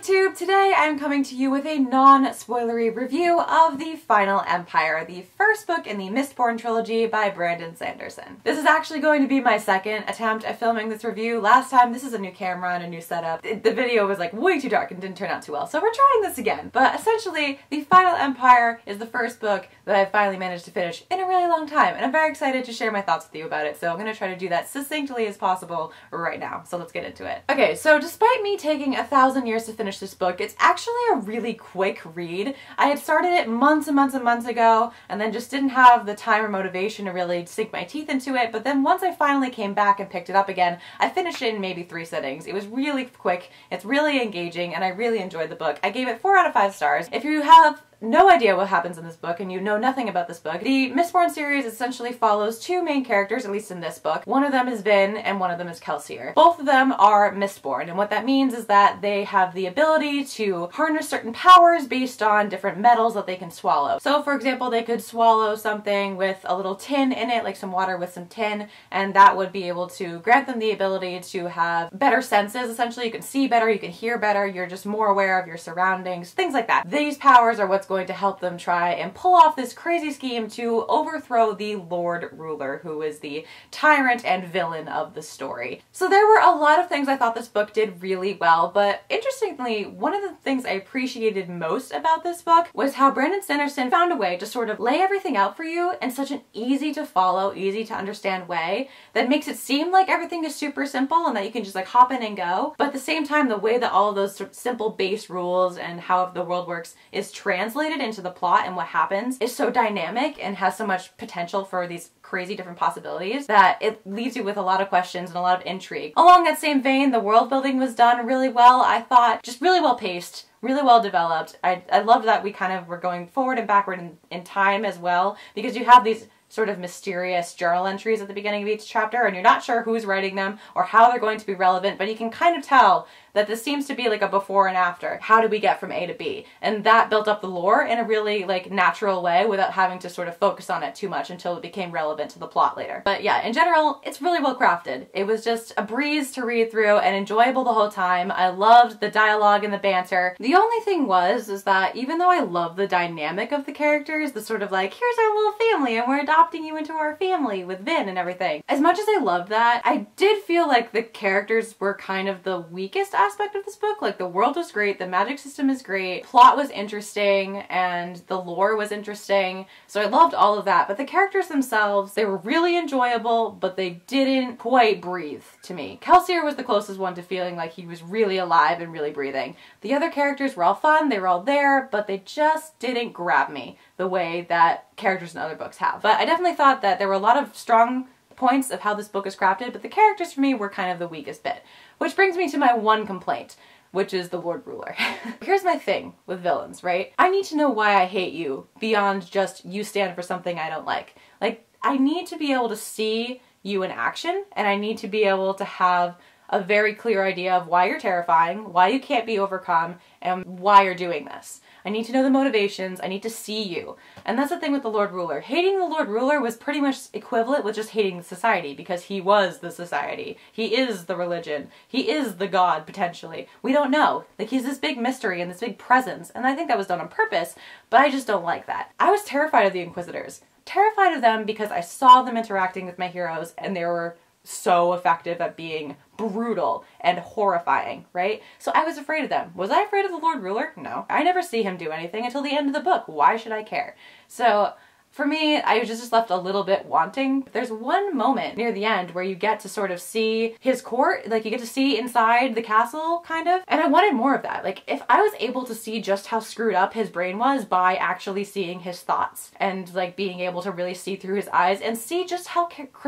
booktube! Today I'm coming to you with a non-spoilery review of The Final Empire, the first book in the Mistborn trilogy by Brandon Sanderson. This is actually going to be my second attempt at filming this review. Last time, this is a new camera and a new setup. The video was like way too dark and didn't turn out too well, so we're trying this again. But essentially, The Final Empire is the first book that I finally managed to finish in a really long time, and I'm very excited to share my thoughts with you about it, so I'm going to try to do that succinctly as possible right now. So let's get into it. Okay, so despite me taking 1,000 years to finish this book, it's actually a really quick read. I had started it months and months and months ago, and then just didn't have the time or motivation to really sink my teeth into it, but then once I finally came back and picked it up again, I finished it in maybe 3 sittings. It was really quick, it's really engaging, and I really enjoyed the book. I gave it 4 out of 5 stars. If you have no idea what happens in this book and you know nothing about this book, the Mistborn series essentially follows 2 main characters, at least in this book. One of them is Vin and one of them is Kelsier. Both of them are Mistborn, and what that means is that they have the ability to harness certain powers based on different metals that they can swallow. So for example, they could swallow something with a little tin in it, like some water with some tin, and that would be able to grant them the ability to have better senses. Essentially, you can see better, you can hear better, you're just more aware of your surroundings, things like that. These powers are what's going to help them try and pull off this crazy scheme to overthrow the Lord Ruler, who is the tyrant and villain of the story. So there were a lot of things I thought this book did really well, but interestingly, one of the things I appreciated most about this book was how Brandon Sanderson found a way to sort of lay everything out for you in such an easy to follow, easy to understand way that makes it seem like everything is super simple and that you can just like hop in and go. But at the same time, the way that all of those sort of simple base rules and how the world works is translated into the plot and what happens is so dynamic and has so much potential for these crazy different possibilities that it leaves you with a lot of questions and a lot of intrigue. Along that same vein, the world building was done really well, I thought. Just really well paced, really well developed. I loved that we kind of were going forward and backward in time as well, because you have these sort of mysterious journal entries at the beginning of each chapter, and you're not sure who's writing them or how they're going to be relevant, but you can kind of tell that this seems to be like a before and after. How did we get from A to B? And that built up the lore in a really like natural way without having to sort of focus on it too much until it became relevant to the plot later. But yeah, in general, it's really well crafted. It was just a breeze to read through and enjoyable the whole time. I loved the dialogue and the banter. The only thing is that even though I love the dynamic of the characters, the sort of like, here's our little family and we're adopting you into our family with Vin and everything. As much as I loved that, I did feel like the characters were kind of the weakest aspect of this book. Like, the world was great, the magic system is great, plot was interesting, and the lore was interesting, so I loved all of that. But the characters themselves, they were really enjoyable, but they didn't quite breathe to me. Kelsier was the closest one to feeling like he was really alive and really breathing. The other characters were all fun, they were all there, but they just didn't grab me the way that characters in other books have. But I definitely thought that there were a lot of strong points of how this book is crafted, but the characters for me were kind of the weakest bit. Which brings me to my one complaint, which is the Lord Ruler. Here's my thing with villains, right? I need to know why I hate you beyond just you stand for something I don't like. Like, I need to be able to see you in action, and I need to be able to have a very clear idea of why you're terrifying, why you can't be overcome, and why you're doing this. I need to know the motivations, I need to see you. And that's the thing with the Lord Ruler. Hating the Lord Ruler was pretty much equivalent with just hating the society, because he was the society. He is the religion. He is the god, potentially. We don't know. Like, he's this big mystery and this big presence, and I think that was done on purpose, but I just don't like that. I was terrified of the Inquisitors. Terrified of them because I saw them interacting with my heroes, and they were so effective at being brutal and horrifying, right? So I was afraid of them. Was I afraid of the Lord Ruler? No. I never see him do anything until the end of the book. Why should I care? So for me, I was just left a little bit wanting. There's one moment near the end where you get to sort of see his court, like you get to see inside the castle, kind of, and I wanted more of that. Like, if I was able to see just how screwed up his brain was by actually seeing his thoughts and like being able to really see through his eyes and see just how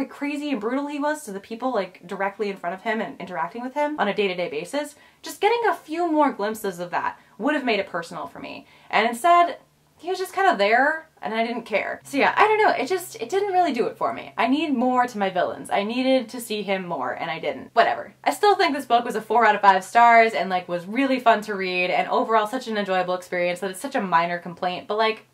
crazy and brutal he was to the people like directly in front of him and interacting with him on a day-to-day basis, just getting a few more glimpses of that would have made it personal for me. And instead, he was just kind of there, and I didn't care. So yeah, I don't know, it didn't really do it for me. I need more to my villains. I needed to see him more, and I didn't. Whatever. I still think this book was a 4 out of 5 stars, and like was really fun to read, and overall such an enjoyable experience that it's such a minor complaint, but like,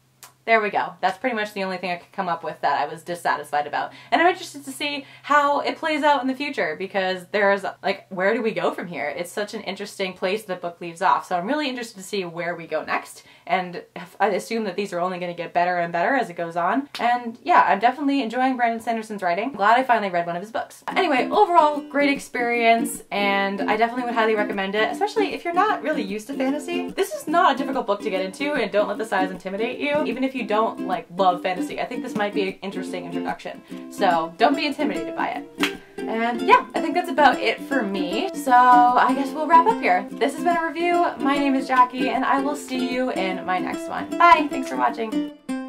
There we go. That's pretty much the only thing I could come up with that I was dissatisfied about. And I'm interested to see how it plays out in the future, because there's, like, where do we go from here? It's such an interesting place the book leaves off. So I'm really interested to see where we go next. And I assume that these are only going to get better and better as it goes on. And yeah, I'm definitely enjoying Brandon Sanderson's writing. Glad I finally read one of his books. Anyway, overall, great experience, and I definitely would highly recommend it, especially if you're not really used to fantasy. This is not a difficult book to get into, and don't let the size intimidate you. Even if you don't, like, love fantasy, I think this might be an interesting introduction. So don't be intimidated by it. And yeah, I think that's about it for me. So I guess we'll wrap up here. This has been a review. My name is Jackie, and I will see you in my next one. Bye! Thanks for watching.